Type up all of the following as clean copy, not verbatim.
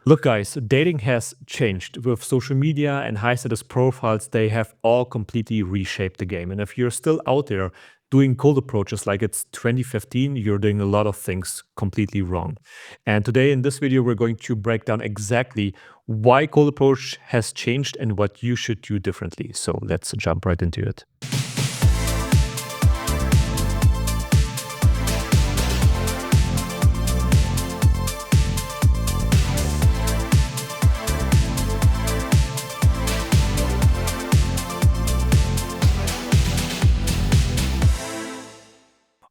Look, guys, dating has changed with social media and high status profiles. They have all completely reshaped the game. And if you're still out there doing cold approaches like it's 2015, you're doing a lot of things completely wrong. And today in this video, we're going to break down exactly why cold approach has changed and what you should do differently. So let's jump right into it.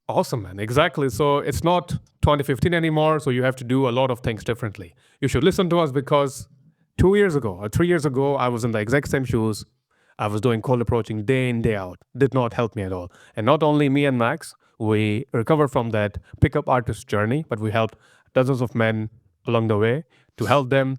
Awesome, man. Exactly. So it's not 2015 anymore. So you have to do a lot of things differently. You should listen to us because 2 years ago or 3 years ago, I was in the exact same shoes. I was doing cold approaching day in, day out. Did not help me at all. And not only me and Max, we recovered from that pickup artist journey, but we helped dozens of men along the way to help them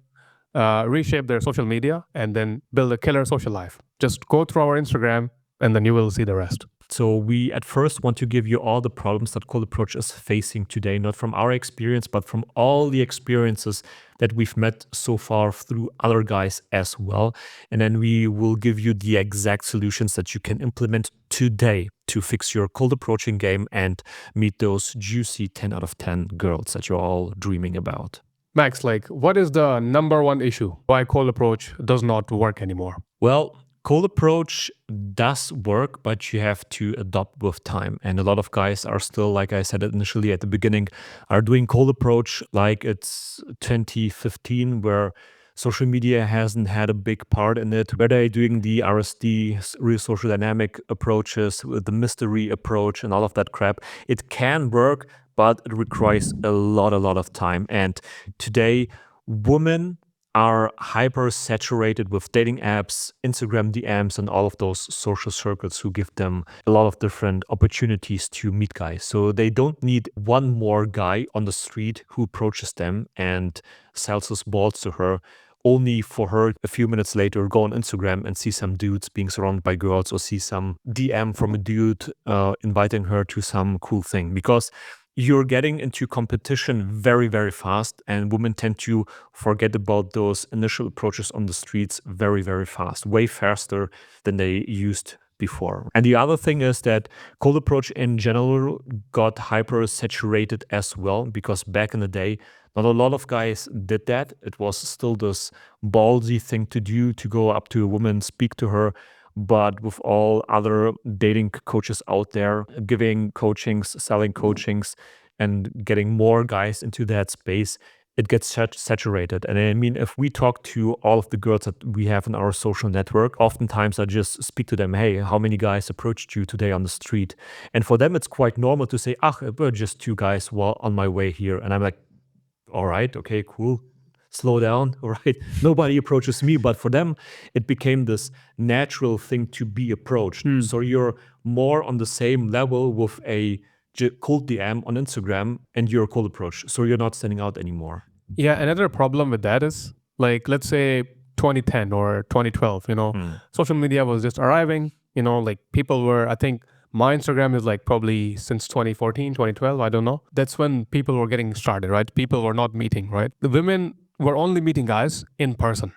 reshape their social media and then build a killer social life. Just go through our Instagram and then you will see the rest. So we at first want to give you all the problems that cold approach is facing today, not from our experience, but from all the experiences that we've met so far through other guys as well. And then we will give you the exact solutions that you can implement today to fix your cold approaching game and meet those juicy 10 out of 10 girls that you're all dreaming about. Max, like, what is the number one issue why cold approach does not work anymore? Well, cold approach does work, but you have to adopt with time. And a lot of guys are still, like I said initially at the beginning, are doing cold approach like it's 2015, where social media hasn't had a big part in it, where they're doing the RSD, real social dynamic approaches, with the mystery approach and all of that crap. It can work, but it requires a lot of time. And today, women are hyper saturated with dating apps, Instagram DMs, and all of those social circles who give them a lot of different opportunities to meet guys. So they don't need one more guy on the street who approaches them and sells his balls to her, only for her a few minutes later go on Instagram and see some dudes being surrounded by girls or see some DM from a dude inviting her to some cool thing. Because you're getting into competition very fast, and women tend to forget about those initial approaches on the streets very fast, way faster than they used before. And the other thing is that cold approach in general got hyper saturated as well, because back in the day, not a lot of guys did that. It was still this ballsy thing to do, to go up to a woman, speak to her. But with all other dating coaches out there giving coachings, selling coachings, and getting more guys into that space, it gets saturated. And I mean, if we talk to all of the girls that we have in our social network, oftentimes I just speak to them, hey, how many guys approached you today on the street? And for them, it's quite normal to say, we're just two guys while on my way here. And I'm like, all right, okay, cool. Slow down, all right? Nobody approaches me, but for them, it became this natural thing to be approached. So you're more on the same level with a cold DM on Instagram and you're a cold approach. So you're not standing out anymore. Yeah, another problem with that is, like, let's say 2010 or 2012, social media was just arriving, like people were, I think my Instagram is like probably since 2014, 2012, I don't know. That's when people were getting started, right? People were not meeting, right? The women were only meeting guys in person,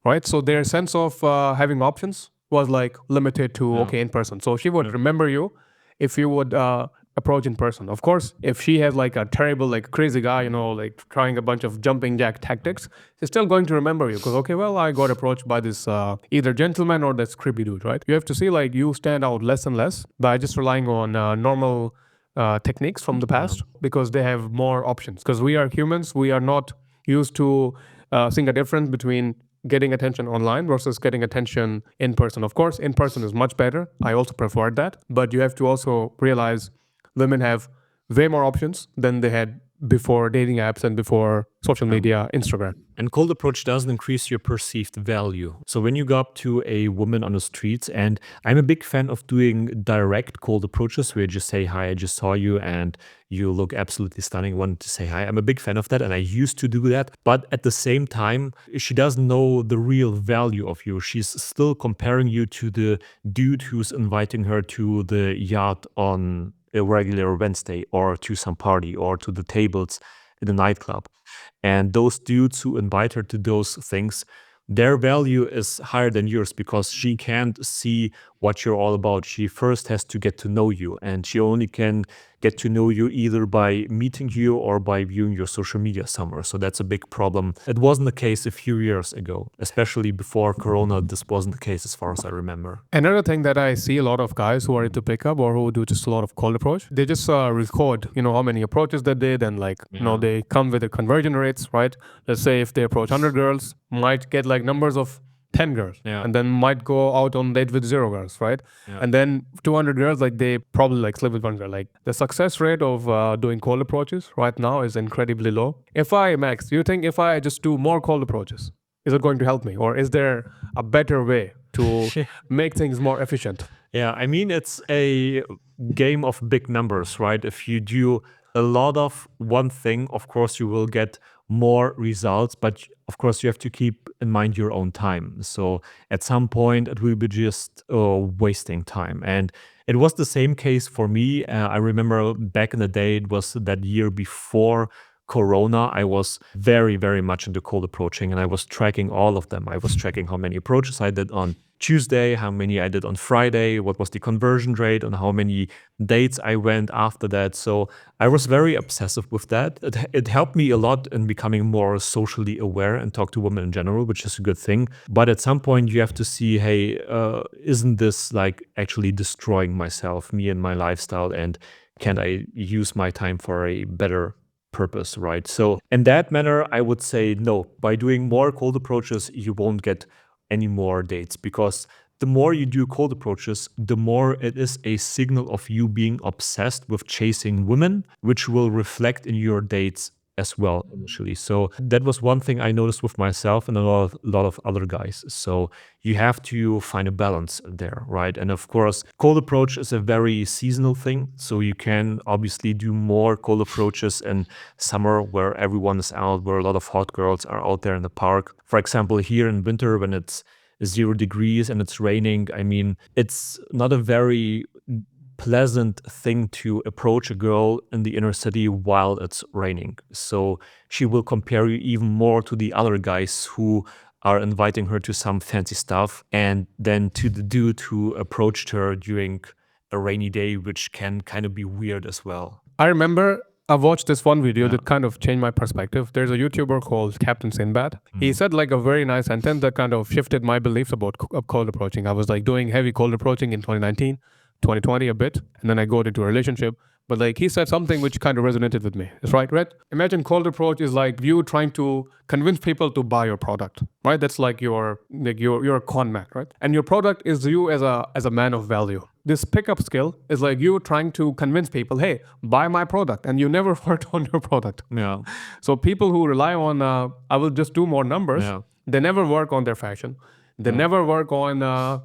right? So their sense of having options was like limited to, okay, in person. So she would remember you if you would approach in person. Of course, if she has like a terrible, like crazy guy, like trying a bunch of jumping jack tactics, she's still going to remember you because, okay, well, I got approached by this either gentleman or this creepy dude, right? You have to see like you stand out less and less by just relying on normal techniques from the past because they have more options. Because we are humans, we are not used to seeing a difference between getting attention online versus getting attention in person. Of course, in person is much better. I also prefer that. But you have to also realize women have way more options than they had before dating apps and before social media, Instagram. And cold approach doesn't increase your perceived value. So when you go up to a woman on the streets, and I'm a big fan of doing direct cold approaches where you just say, hi, I just saw you and you look absolutely stunning, wanted to say hi. I'm a big fan of that, and I used to do that. But at the same time, she doesn't know the real value of you. She's still comparing you to the dude who's inviting her to the yacht on a regular Wednesday or to some party or to the tables in the nightclub. And those dudes who invite her to those things, their value is higher than yours because she can't see what you're all about. She first has to get to know you, and she only can get to know you either by meeting you or by viewing your social media somewhere. So that's a big problem. It wasn't the case a few years ago, especially before Corona. This wasn't the case as far as I remember. Another thing that I see a lot of guys who are into pickup or who do just a lot of cold approach, they just record, how many approaches they did, and they come with the conversion rates, right? Let's say if they approach 100 girls, might get like numbers of 10 girls, and then might go out on date with 0 girls, right? And then 200 girls, like they probably like sleep with 1 girl. Like the success rate of doing cold approaches right now is incredibly low. Max, do you think if I just do more cold approaches, is it going to help me? Or is there a better way to make things more efficient? Yeah, I mean, it's a game of big numbers, right? If you do a lot of one thing, of course, you will get more results, but of course, you have to keep in mind your own time. So at some point, it will be just wasting time. And it was the same case for me. I remember back in the day, it was that year before Corona, I was very, very much into cold approaching, and I was tracking all of them. I was tracking how many approaches I did on Tuesday, how many I did on Friday, what was the conversion rate, and how many dates I went after that. So I was very obsessive with that. It helped me a lot in becoming more socially aware and talk to women in general, which is a good thing. But at some point, you have to see, hey, isn't this like actually destroying myself, me and my lifestyle, and can I use my time for a better purpose, right? So in that manner, I would say no. By doing more cold approaches, you won't get any more dates, because the more you do cold approaches, the more it is a signal of you being obsessed with chasing women, which will reflect in your dates as well initially. So that was one thing I noticed with myself and a lot of other guys. So you have to find a balance there, right? And of course, cold approach is a very seasonal thing. So you can obviously do more cold approaches in summer where everyone is out, where a lot of hot girls are out there in the park. For example, here in winter when it's 0 degrees and it's raining, I mean, it's not a very pleasant thing to approach a girl in the inner city while it's raining. So she will compare you even more to the other guys who are inviting her to some fancy stuff, and then to the dude who approached her during a rainy day, which can kind of be weird as well. I remember I watched this one video that kind of changed my perspective. There's a YouTuber called Captain Sinbad. He said like a very nice sentence that kind of shifted my beliefs about cold approaching. I was like doing heavy cold approaching in 2019. 2020 a bit, and then I got into a relationship. But like he said something which kind of resonated with me. It's right? Imagine cold approach is like you trying to convince people to buy your product, right? That's like you're a con man, right? And your product is you as a man of value. This pickup skill is like you trying to convince people, hey, buy my product, and you never worked on your product. Yeah. So people who rely on I will just do more numbers, they never work on their fashion. They never work on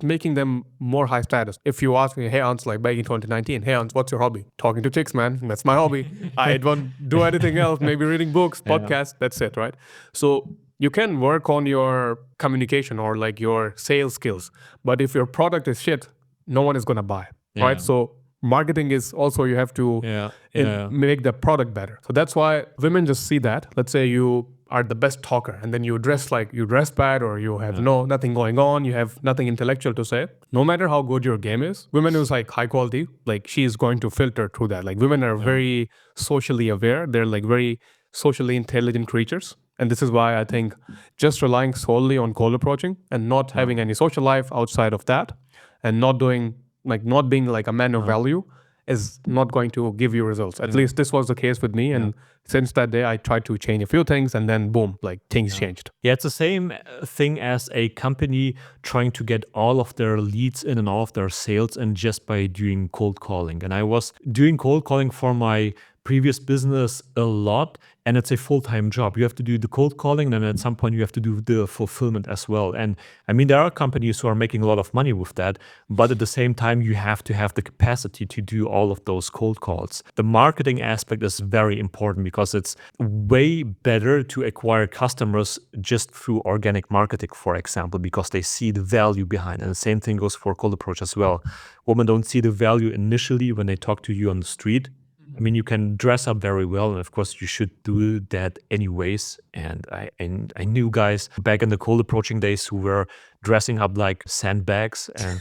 making them more high status. If you ask me, hey Hans, like back in 2019, hey Hans, what's your hobby? Talking to chicks, man. That's my hobby. I don't do anything else. Maybe reading books, podcasts. That's it, right? So you can work on your communication or like your sales skills, but if your product is shit, no one is gonna buy, right? So marketing is also, you have to make the product better. So that's why women just see that. Let's say you are the best talker, and then you dress bad, or you have nothing going on, you have nothing intellectual to say. No matter how good your game is, women who's like high quality, like she is going to filter through that. Like women are very socially aware. They're like very socially intelligent creatures. And this is why I think just relying solely on cold approaching and not having any social life outside of that, and not being like a man of value, is not going to give you results. At least this was the case with me. And since that day, I tried to change a few things, and then boom, like things changed. Yeah, it's the same thing as a company trying to get all of their leads in and all of their sales in just by doing cold calling. And I was doing cold calling for my previous business a lot, and it's a full-time job. You have to do the cold calling, and then at some point you have to do the fulfillment as well. And I mean, there are companies who are making a lot of money with that, but at the same time, you have to have the capacity to do all of those cold calls. The marketing aspect is very important, because it's way better to acquire customers just through organic marketing, for example, because they see the value behind. And the same thing goes for cold approach as well. Women don't see the value initially when they talk to you on the street. I mean, you can dress up very well, and of course, you should do that anyways. And I knew guys back in the cold approaching days who were dressing up like sandbags and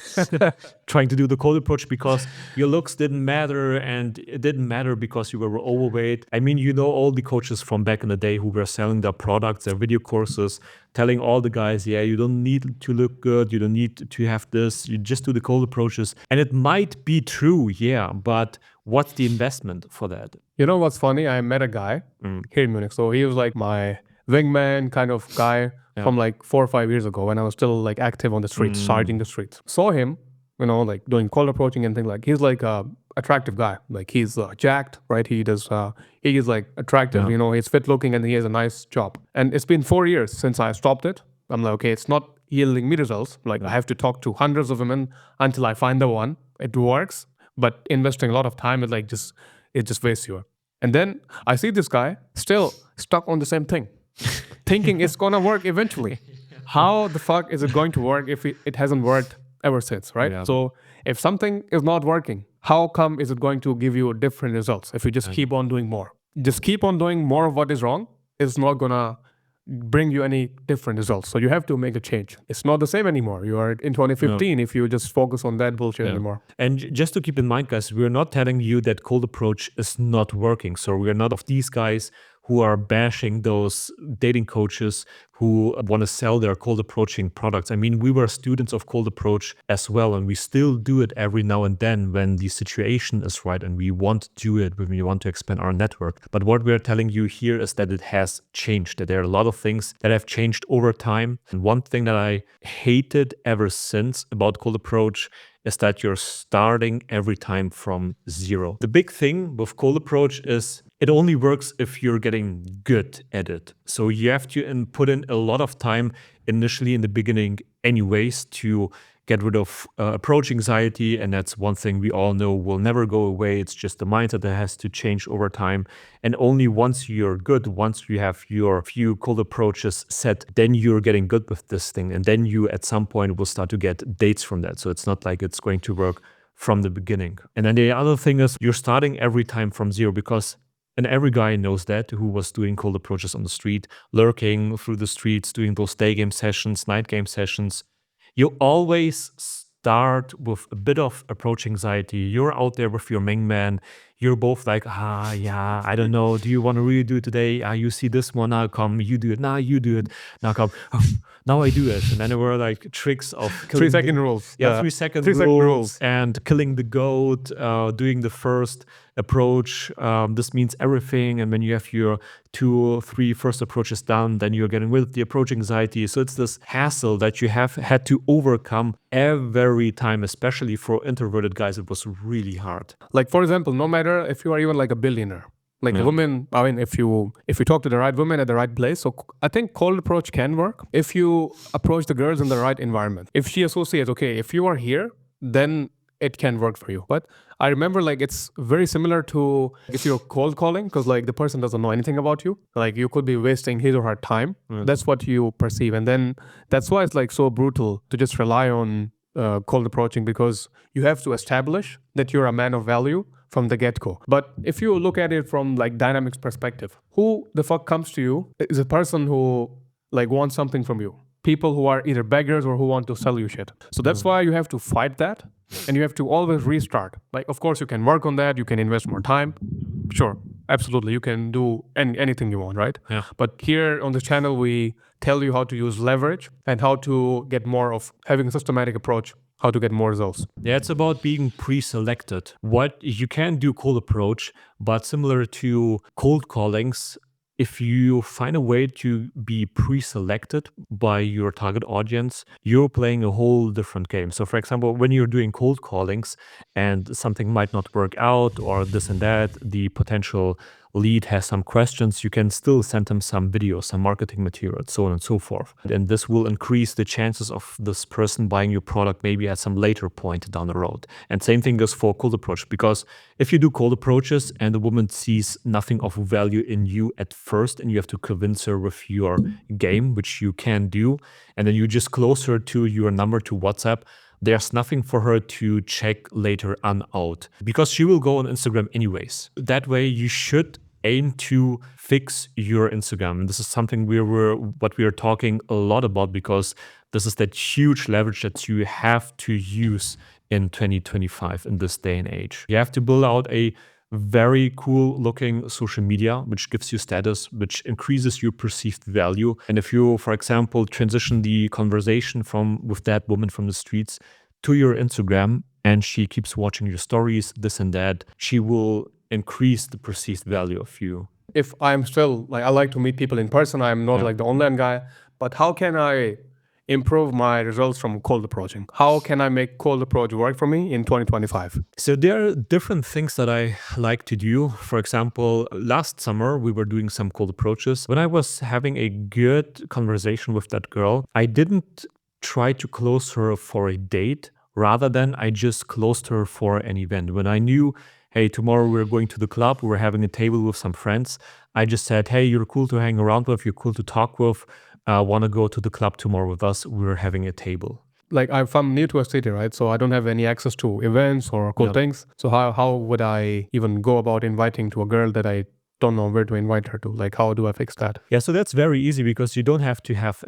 trying to do the cold approach because your looks didn't matter, and it didn't matter because you were overweight. I mean, you know, all the coaches from back in the day who were selling their products, their video courses, telling all the guys, yeah, you don't need to look good, you don't need to have this, you just do the cold approaches. And it might be true, yeah, but what's the investment for that? You know what's funny? I met a guy here in Munich. So he was like my wingman kind of guy from like 4 or 5 years ago when I was still like active on the streets, charging the streets. Saw him, you know, like doing cold approaching and things like. He's like a attractive guy. Like he's jacked, right? He is like attractive, you know, he's fit looking and he has a nice job. And it's been 4 years since I stopped it. I'm like, okay, it's not yielding me results. Like I have to talk to hundreds of women until I find the one. It works, but investing a lot of time, it just wastes you. And then I see this guy still stuck on the same thing, thinking it's gonna work eventually. How the fuck is it going to work if it hasn't worked ever since, right? Yeah. So if something is not working, how come is it going to give you different results if you just keep on doing more? Just keep on doing more of what is wrong. It's not gonna bring you any different results. So you have to make a change. It's not the same anymore. You are in 2015 if you just focus on that bullshit anymore. And just to keep in mind, guys, we're not telling you that cold approach is not working. So we're not of these guys who are bashing those dating coaches who want to sell their cold approaching products. I mean, we were students of cold approach as well, and we still do it every now and then when the situation is right and we want to do it, when we want to expand our network. But what we're telling you here is that it has changed, that there are a lot of things that have changed over time. And one thing that I hated ever since about cold approach is that you're starting every time from zero. The big thing with cold approach is it only works if you're getting good at it. So you have to put in a lot of time initially in the beginning anyways to get rid of approach anxiety. And that's one thing we all know will never go away. It's just the mindset that has to change over time. And only once you're good, once you have your few cold approaches set, then you're getting good with this thing. And then you at some point will start to get dates from that. So it's not like it's going to work from the beginning. And then the other thing is you're starting every time from zero because and every guy knows that who was doing cold approaches on the street, lurking through the streets, doing those day game sessions, night game sessions. You always start with a bit of approach anxiety. You're out there with your main man. You're both like, yeah, I don't know. Do you want to really do it today? You see this one, now come, you do it. Now you do it. Now come, now I do it. And then there were like tricks of 3 second rules. Yeah, 3 second 3 second rules. And killing the goat, doing the first approach. This means everything. And when you have your 2 or 3 first approaches done, then you're getting rid of the approach anxiety. So it's this hassle that you have had to overcome every time, especially for introverted guys. It was really hard. Like, for example, no matter if you are even like a billionaire, like a woman, I mean, if you talk to the right woman at the right place, so I think cold approach can work if you approach the girls in the right environment. If she associates, okay, if you are here, then it can work for you. But I remember like it's very similar to if you're cold calling because like the person doesn't know anything about you. Like you could be wasting his or her time. That's what you perceive. And then that's why it's like so brutal to just rely on cold approaching because you have to establish that you're a man of value from the get-go. But if you look at it from like dynamics perspective, who the fuck comes to you is a person who like wants something from you. People who are either beggars or who want to sell you shit. So that's why you have to fight that and you have to always restart. Like, of course, you can work on that. You can invest more time. Sure, absolutely. You can do anything you want, right? Yeah. But here on this channel, we tell you how to use leverage and how to get more of having a systematic approach, how to get more results. Yeah, it's about being pre-selected. What you can do cold approach, but similar to cold callings, if you find a way to be pre-selected by your target audience, you're playing a whole different game. So for example, when you're doing cold callings and something might not work out or this and that, the potential lead has some questions, you can still send them some videos, some marketing materials, so on and so forth. And this will increase the chances of this person buying your product maybe at some later point down the road. And same thing goes for cold approach, because if you do cold approaches and the woman sees nothing of value in you at first and you have to convince her with your game, which you can do, and then you just close her to your number to WhatsApp, there's nothing for her to check later on out because she will go on Instagram anyways. That way you should aim to fix your Instagram. And this is something we are talking a lot about because this is that huge leverage that you have to use in 2025 in this day and age. You have to build out a very cool looking social media, which gives you status, which increases your perceived value. And if you, for example, transition the conversation with that woman from the streets to your Instagram and she keeps watching your stories, this and that, she will increase the perceived value of you. If I'm still I like to meet people in person, I'm not like the online guy, but how can I improve my results from cold approaching? How can I make cold approach work for me in 2025? So there are different things that I like to do. For example, last summer we were doing some cold approaches. When I was having a good conversation with that girl, I didn't try to close her for a date. Rather than I just closed her for an event. When I knew, hey, tomorrow we're going to the club, we're having a table with some friends, I just said, hey, you're cool to hang around with, you're cool to talk with, want to go to the club tomorrow with us, we're having a table. Like if I'm new to a city, right? So I don't have any access to events or cool things. So how would I even go about inviting to a girl that I don't know where to invite her to? Like, how do I fix that? Yeah, so that's very easy because you don't have to have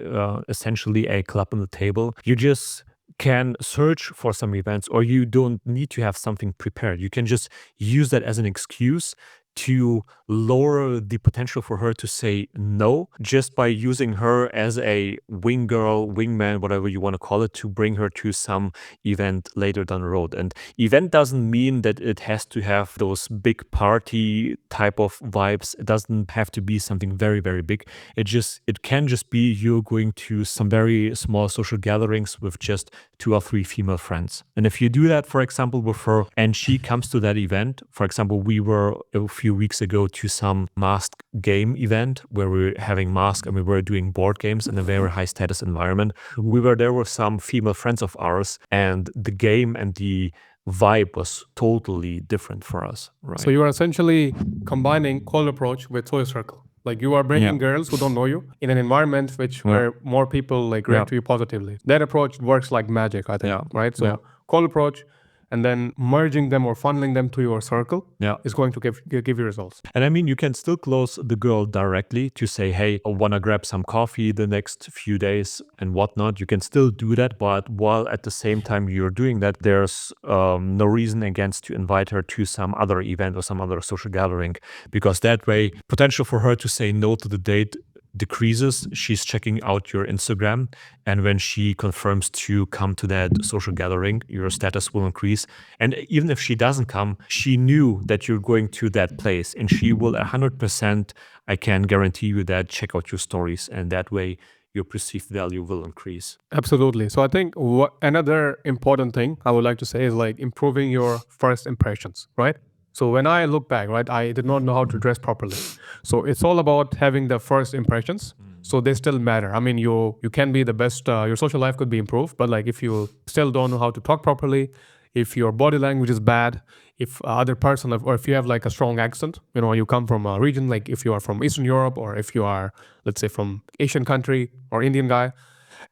essentially a club on the table. You just can search for some events, or you don't need to have something prepared. You can just use that as an excuse to lower the potential for her to say no, just by using her as a wing girl, wingman, whatever you want to call it, to bring her to some event later down the road. And event doesn't mean that it has to have those big party type of vibes. It doesn't have to be something very, very big. It can just be you going to some very small social gatherings with just 2 or 3 female friends. And if you do that, for example, with her and she comes to that event, for example, we were a few weeks ago to some masked game event where we were having masks and we were doing board games in a very high status environment. We were there with some female friends of ours, and the game and the vibe was totally different for us. Right. So you are essentially combining cold approach with social circle. Like you are bringing girls who don't know you in an environment where more people like react to you positively. That approach works like magic, I think, right? So cold approach, and then merging them or funneling them to your circle is going to give you results. And I mean, you can still close the girl directly to say, hey, I want to grab some coffee the next few days and whatnot. You can still do that, but while at the same time you're doing that, there's no reason against to invite her to some other event or some other social gathering, because that way, potential for her to say no to the date decreases. She's checking out your Instagram, and when she confirms to come to that social gathering, your status will increase. And even if she doesn't come, she knew that you're going to that place, and she will 100%, I can guarantee you that, check out your stories, and that way your perceived value will increase. Absolutely. So I think another important thing I would like to say is like improving your first impressions, right? So when I look back, right, I did not know how to dress properly. So it's all about having the first impressions. So they still matter. I mean, you can be the best, your social life could be improved, but like if you still don't know how to talk properly, if your body language is bad, if other person, or if you have like a strong accent, you come from a region, like if you are from Eastern Europe, or if you are, let's say, from Asian country or Indian guy,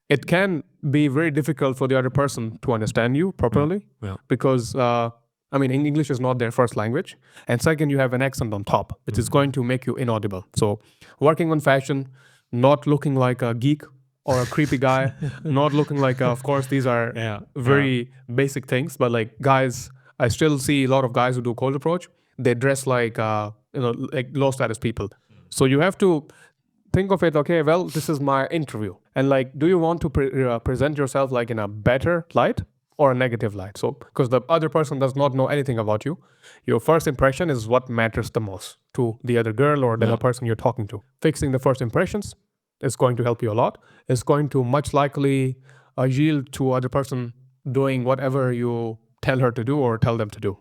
it can be very difficult for the other person to understand you properly because English is not their first language. And second, you have an accent on top, which is going to make you inaudible. So working on fashion, not looking like a geek or a creepy guy, not looking like, of course, these are very basic things. But like guys, I still see a lot of guys who do cold approach. They dress like, like low status people. So you have to think of it, okay, well, this is my interview. And like, do you want to present yourself like in a better light or a negative light? So, because the other person does not know anything about you, your first impression is what matters the most to the other girl or the other person you're talking to. Fixing the first impressions is going to help you a lot. It's going to much likely yield to other person doing whatever you tell her to do or tell them to do.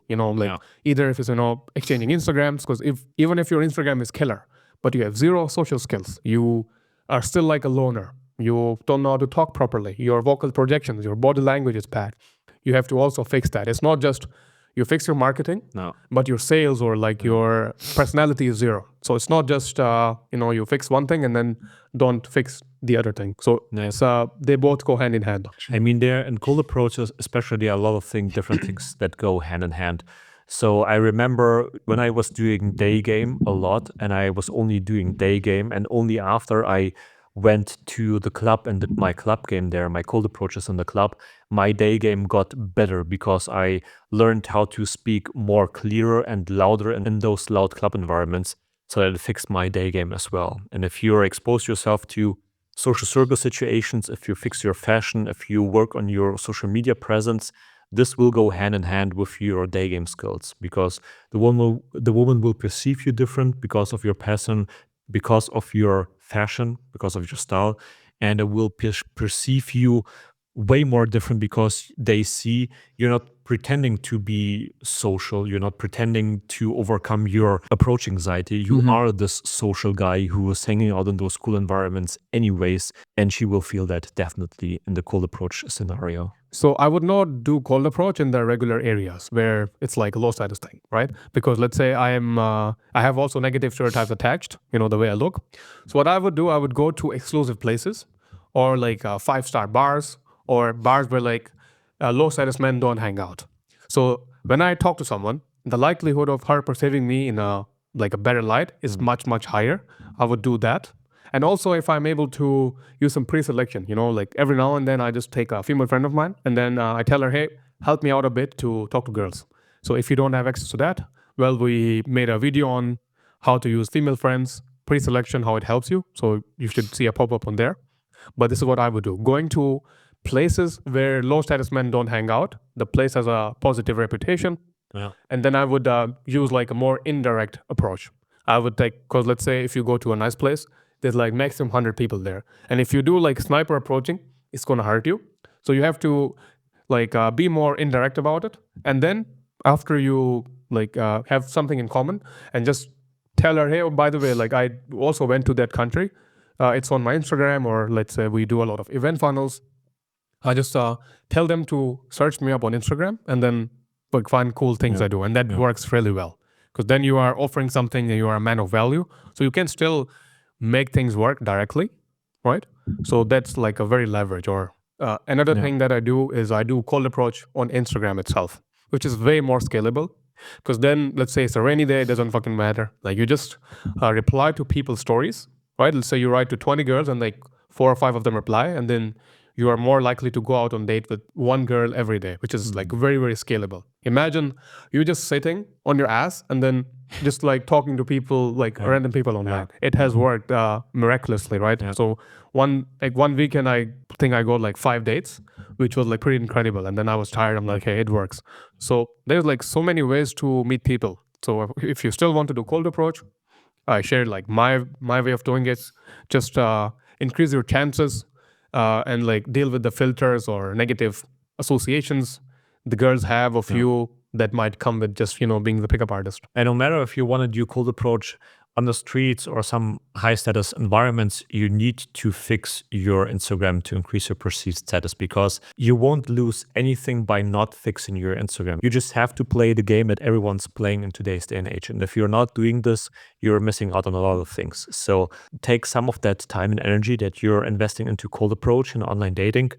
Either if it's exchanging Instagrams, because even if your Instagram is killer, but you have zero social skills, you are still like a loner. You don't know how to talk properly. Your vocal projections, your body language is bad. You have to also fix that. It's not just you fix your marketing, No. but your sales or like your personality is zero. So it's not just you fix one thing and then don't fix the other thing. So it's, they both go hand in hand. I mean, there in cold approaches, especially, there are a lot of different things that go hand in hand. So I remember when I was doing day game a lot, and I was only doing day game, and only after I went to the club and did my club game there, my cold approaches in the club, my day game got better because I learned how to speak more clearer and louder in those loud club environments, so that it fixed my day game as well. And if you expose yourself to social circle situations, if you fix your fashion, if you work on your social media presence, this will go hand in hand with your day game skills, because the woman will perceive you different because of your passion, because of your fashion, because of your style, and it will perceive you way more different because they see you're not pretending to be social, you're not pretending to overcome your approach anxiety. You are this social guy who is hanging out in those cool environments anyways, and she will feel that definitely in the cold approach scenario. So I would not do cold approach in the regular areas where it's like a low status thing, right? Because let's say I have also negative stereotypes attached, the way I look. So what I would do, I would go to exclusive places or like 5-star bars or bars where like low status men don't hang out. So when I talk to someone, the likelihood of her perceiving me in a better light is much, much higher. I would do that. And also, if I'm able to use some pre-selection, like every now and then I just take a female friend of mine and then I tell her, hey, help me out a bit to talk to girls. So if you don't have access to that, well, we made a video on how to use female friends, pre-selection, how it helps you. So you should see a pop-up on there. But this is what I would do. Going to places where low status men don't hang out, the place has a positive reputation. Yeah. And then I would use like a more indirect approach. I would because let's say if you go to a nice place, there's like maximum 100 people there. And if you do like sniper approaching, it's going to hurt you. So you have to be more indirect about it. And then after you have something in common and just tell her, hey, oh, by the way, I also went to that country. It's on my Instagram, or let's say we do a lot of event funnels. I just tell them to search me up on Instagram and then find cool things I do. And that works really well, because then you are offering something and you are a man of value. So you can still make things work directly, right? So that's like a very leverage. Or another thing that I do is I do cold approach on Instagram itself, which is way more scalable. Because then, let's say it's a rainy day, it doesn't fucking matter. Like you just reply to people's stories, right? Let's say you write to 20 girls and 4 or 5 of them reply, and then you are more likely to go out on date with one girl every day, which is very, very scalable. Imagine you just sitting on your ass and then just talking to people, random people online. It has worked miraculously, right? So one weekend, I think I got 5 dates, which was pretty incredible. And then I was tired. I'm like, hey, it works. So there's so many ways to meet people. So if you still want to do cold approach, I shared my way of doing it. Just increase your chances and deal with the filters or negative associations the girls have of you that might come with just being the pickup artist. And no matter if you want to do cold approach on the streets or some high status environments, you need to fix your Instagram to increase your perceived status, because you won't lose anything by not fixing your Instagram. You just have to play the game that everyone's playing in today's day and age. And if you're not doing this, you're missing out on a lot of things. So take some of that time and energy that you're investing into cold approach and online dating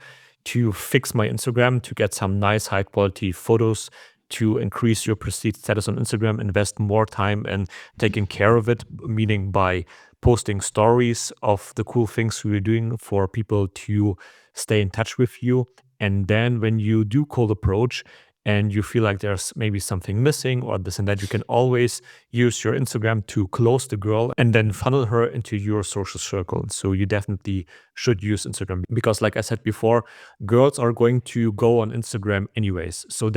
to fix my Instagram, to get some nice high quality photos, to increase your perceived status on Instagram. Invest more time in taking care of it, meaning by posting stories of the cool things we're doing for people to stay in touch with you. And then when you do cold approach and you feel like there's maybe something missing or this and that, you can always use your Instagram to close the girl and then funnel her into your social circle. So you definitely should use Instagram, because like I said before, girls are going to go on Instagram anyways. So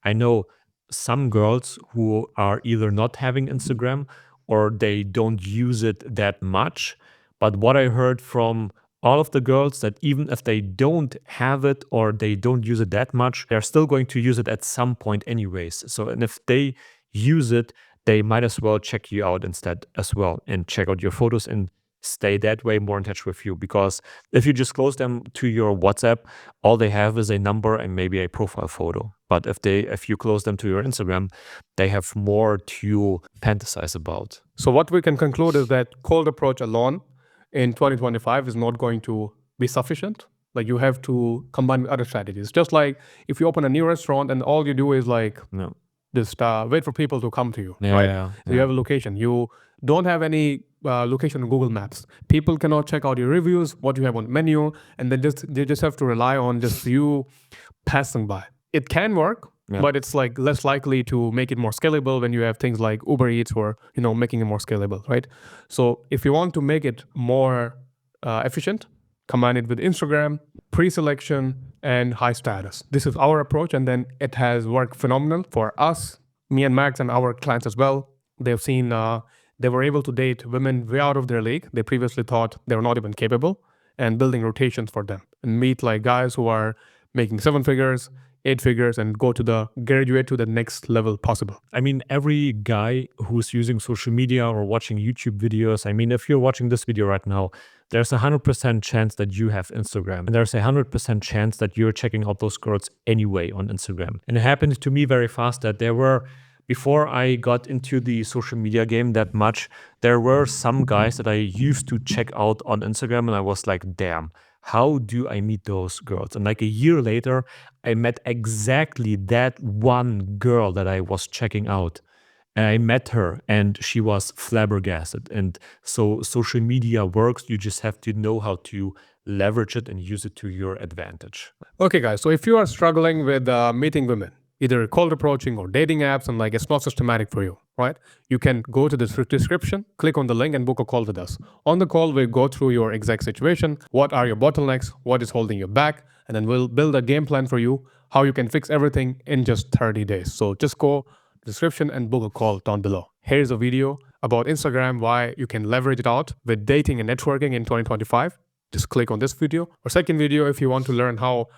I know some girls who are either not having Instagram or they don't use it that much. But what I heard from all of the girls, that even if they don't have it or they don't use it that much, they're still going to use it at some point anyways. So, and if they use it, they might as well check you out instead as well and check out your photos and stay that way more in touch with you. Because if you just close them to your WhatsApp, all they have is a number and maybe a profile photo. But if you close them to your Instagram, they have more to fantasize about. So what we can conclude is that cold approach alone in 2025 is not going to be sufficient. Like, you have to combine with other strategies. Just like if you open a new restaurant and all you do is like No. just wait for people to come to you, Yeah, right? yeah, So you have a location. You don't have any location on Google Maps. People cannot check out your reviews, what you have on menu, and they just have to rely on just you passing by. It can work, Yeah. but it's like less likely to make it more scalable when you have things like Uber Eats or making it more scalable, right? So if you want to make it more efficient, combine it with Instagram, pre-selection, and high status. This is our approach, and then it has worked phenomenal for us, me and Max, and our clients as well. They've seen they were able to date women way out of their league. They previously thought they were not even capable, and building rotations for them and meet like guys who are making 7 figures, 8 figures, and graduate to the next level possible. I mean, every guy who's using social media or watching YouTube videos, I mean, if you're watching this video right now, there's a 100% chance that you have Instagram. And there's a 100% chance that you're checking out those girls anyway on Instagram. And it happened to me very fast that before I got into the social media game that much, there were some guys that I used to check out on Instagram, and I was like, damn, how do I meet those girls? And like a year later, I met exactly that one girl that I was checking out. And I met her and she was flabbergasted. And so social media works. You just have to know how to leverage it and use it to your advantage. Okay, guys. So if you are struggling with meeting women, either cold approaching or dating apps, and like it's not systematic for you, right? You can go to the description, click on the link, and book a call with us. On the call, we go through your exact situation. What are your bottlenecks? What is holding you back? And then we'll build a game plan for you, how you can fix everything in just 30 days. So just go description and book a call down below. Here's a video about Instagram, why you can leverage it out with dating and networking in 2025. Just click on this video. Or second video, if you want to learn how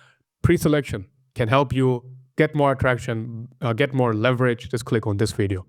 pre-selection can help you get more attraction, get more leverage, just click on this video.